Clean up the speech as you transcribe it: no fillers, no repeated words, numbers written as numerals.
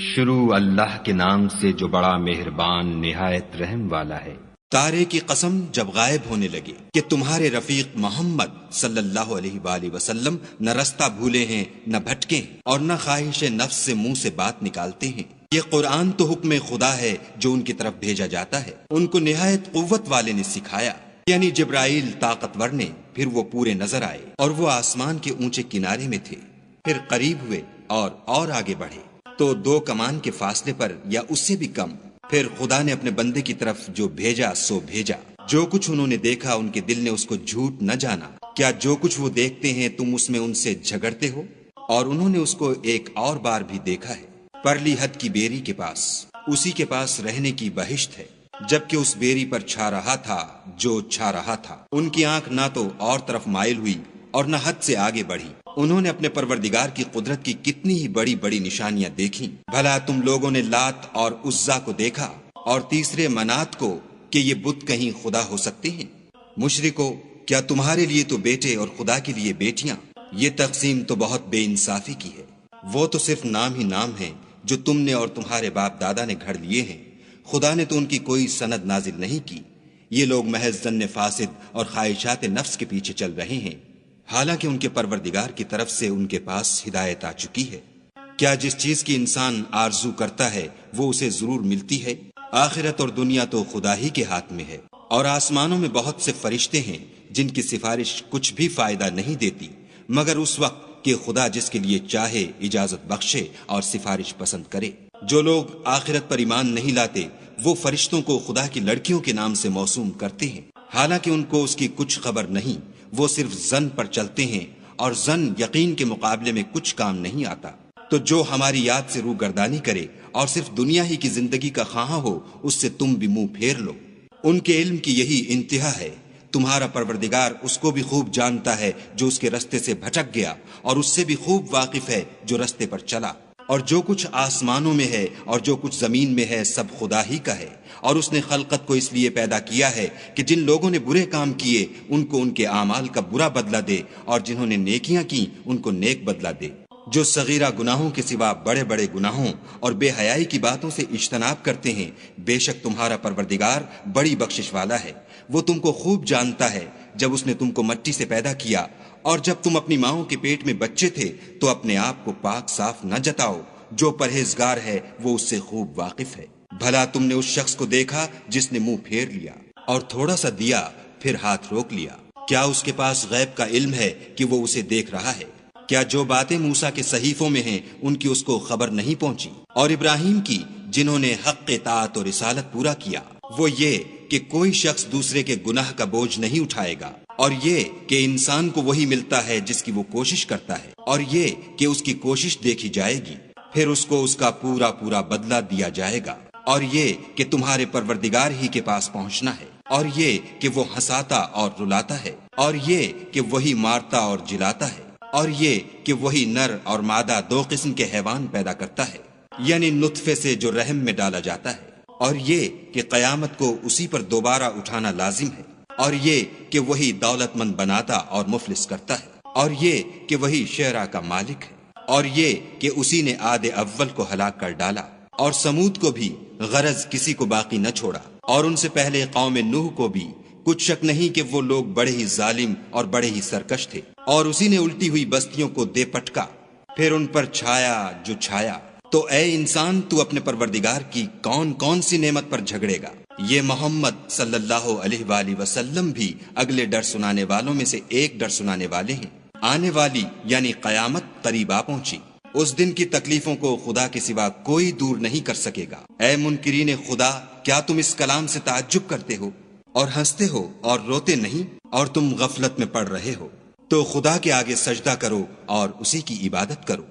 شروع اللہ کے نام سے جو بڑا مہربان نہایت رحم والا ہے۔ تارے کی قسم جب غائب ہونے لگے کہ تمہارے رفیق محمد صلی اللہ علیہ وآلہ وسلم نہ رستہ بھولے ہیں نہ بھٹکے ہیں اور نہ خواہش نفس سے منہ سے بات نکالتے ہیں۔ یہ قرآن تو حکم خدا ہے جو ان کی طرف بھیجا جاتا ہے، ان کو نہایت قوت والے نے سکھایا، یعنی جبرائیل طاقتور نے۔ پھر وہ پورے نظر آئے اور وہ آسمان کے اونچے کنارے میں تھے، پھر قریب ہوئے اور آگے بڑھے تو 2 کمان کے فاصلے پر یا اس سے بھی کم۔ پھر خدا نے اپنے بندے کی طرف جو بھیجا سو بھیجا۔ جو کچھ انہوں نے دیکھا ان کے دل نے اس کو جھوٹ نہ جانا۔ کیا جو کچھ وہ دیکھتے ہیں تم اس میں ان سے جھگڑتے ہو؟ اور انہوں نے اس کو ایک اور بار بھی دیکھا ہے، پرلی حد کی بیری کے پاس، اسی کے پاس رہنے کی بہشت ہے، جبکہ اس بیری پر چھا رہا تھا جو چھا رہا تھا۔ ان کی آنکھ نہ تو اور طرف مائل ہوئی اور نہ حد سے آگے بڑھی۔ انہوں نے اپنے پروردگار کی قدرت کی کتنی ہی بڑی بڑی نشانیاں دیکھیں۔ بھلا تم لوگوں نے لات اور عزا کو دیکھا اور تیسرے منات کو کہ یہ بت کہیں خدا ہو سکتے ہیں؟ مشرکو، کیا تمہارے لیے تو بیٹے اور خدا کے لیے بیٹیاں؟ یہ تقسیم تو بہت بے انصافی کی ہے۔ وہ تو صرف نام ہی نام ہیں جو تم نے اور تمہارے باپ دادا نے گھڑ لیے ہیں، خدا نے تو ان کی کوئی سند نازل نہیں کی۔ یہ لوگ محض ظن فاسد اور خواہشات نفس کے پیچھے چل رہے ہیں، حالانکہ ان کے پروردگار کی طرف سے ان کے پاس ہدایت آ چکی ہے۔ کیا جس چیز کی انسان آرزو کرتا ہے وہ اسے ضرور ملتی ہے؟ آخرت اور دنیا تو خدا ہی کے ہاتھ میں ہے، اور آسمانوں میں بہت سے فرشتے ہیں جن کی سفارش کچھ بھی فائدہ نہیں دیتی مگر اس وقت کہ خدا جس کے لیے چاہے اجازت بخشے اور سفارش پسند کرے۔ جو لوگ آخرت پر ایمان نہیں لاتے وہ فرشتوں کو خدا کی لڑکیوں کے نام سے موسوم کرتے ہیں، حالانکہ ان کو اس کی کچھ خبر نہیں۔ وہ صرف ظن پر چلتے ہیں اور ظن یقین کے مقابلے میں کچھ کام نہیں آتا۔ تو جو ہماری یاد سے روگردانی کرے اور صرف دنیا ہی کی زندگی کا خواہاں ہو اس سے تم بھی منہ پھیر لو۔ ان کے علم کی یہی انتہا ہے۔ تمہارا پروردگار اس کو بھی خوب جانتا ہے جو اس کے رستے سے بھٹک گیا، اور اس سے بھی خوب واقف ہے جو رستے پر چلا۔ اور جو کچھ آسمانوں میں ہے اور جو کچھ زمین میں ہے سب خدا ہی کا ہے، اور اس نے خلقت کو اس لیے پیدا کیا ہے کہ جن لوگوں نے برے کام کیے ان کو ان کے اعمال کا برا بدلہ دے، اور جنہوں نے نیکیاں کی ان کو نیک بدلہ دے۔ جو صغیرہ گناہوں کے سوا بڑے بڑے گناہوں اور بے حیائی کی باتوں سے اجتناب کرتے ہیں، بے شک تمہارا پروردگار بڑی بخشش والا ہے۔ وہ تم کو خوب جانتا ہے جب اس نے تم کو مٹی سے پیدا کیا، اور جب تم اپنی ماؤں کے پیٹ میں بچے تھے تو اپنے آپ کو پاک صاف نہ جتاؤ۔ جو پرہیزگار ہے وہ اس سے خوب واقف ہے۔ بھلا تم نے اس شخص کو دیکھا جس نے منہ پھیر لیا اور تھوڑا سا دیا پھر ہاتھ روک لیا؟ کیا اس کے پاس غیب کا علم ہے کہ وہ اسے دیکھ رہا ہے؟ کیا جو باتیں موسیٰ کے صحیفوں میں ہیں ان کی اس کو خبر نہیں پہنچی؟ اور ابراہیم کی جنہوں نے حق اطاعت اور رسالت پورا کیا، وہ یہ کہ کوئی شخص دوسرے کے گناہ کا بوجھ نہیں اٹھائے گا، اور یہ کہ انسان کو وہی ملتا ہے جس کی وہ کوشش کرتا ہے، اور یہ کہ اس کی کوشش دیکھی جائے گی، پھر اس کو اس کا پورا پورا بدلہ دیا جائے گا، اور یہ کہ تمہارے پروردگار ہی کے پاس پہنچنا ہے، اور یہ کہ وہ ہنساتا اور رلاتا ہے، اور یہ کہ وہی مارتا اور جلاتا ہے، اور یہ کہ وہی نر اور مادہ 2 قسم کے حیوان پیدا کرتا ہے، یعنی نطفے سے جو رحم میں ڈالا جاتا ہے، اور یہ کہ قیامت کو اسی پر دوبارہ اٹھانا لازم ہے، اور یہ کہ وہی دولت مند بناتا اور مفلس کرتا ہے، اور یہ کہ وہی شعرا کا مالک ہے، اور یہ کہ اسی نے عاد اول کو ہلاک کر ڈالا، اور سمود کو بھی غرض کسی کو باقی نہ چھوڑا، اور ان سے پہلے قوم نوح کو بھی۔ کچھ شک نہیں کہ وہ لوگ بڑے ہی ظالم اور بڑے ہی سرکش تھے، اور اسی نے الٹی ہوئی بستیوں کو دے پٹکا، پھر ان پر چھایا جو چھایا۔ تو اے انسان، تو اپنے پروردگار کی کون کون سی نعمت پر جھگڑے گا؟ یہ محمد صلی اللہ علیہ وآلہ وسلم بھی اگلے ڈر سنانے والوں میں سے ایک ڈر سنانے والے ہیں۔ آنے والی یعنی قیامت قریب آ پہنچی، اس دن کی تکلیفوں کو خدا کے سوا کوئی دور نہیں کر سکے گا۔ اے منکرین خدا، کیا تم اس کلام سے تعجب کرتے ہو اور ہنستے ہو اور روتے نہیں، اور تم غفلت میں پڑ رہے ہو؟ تو خدا کے آگے سجدہ کرو اور اسی کی عبادت کرو۔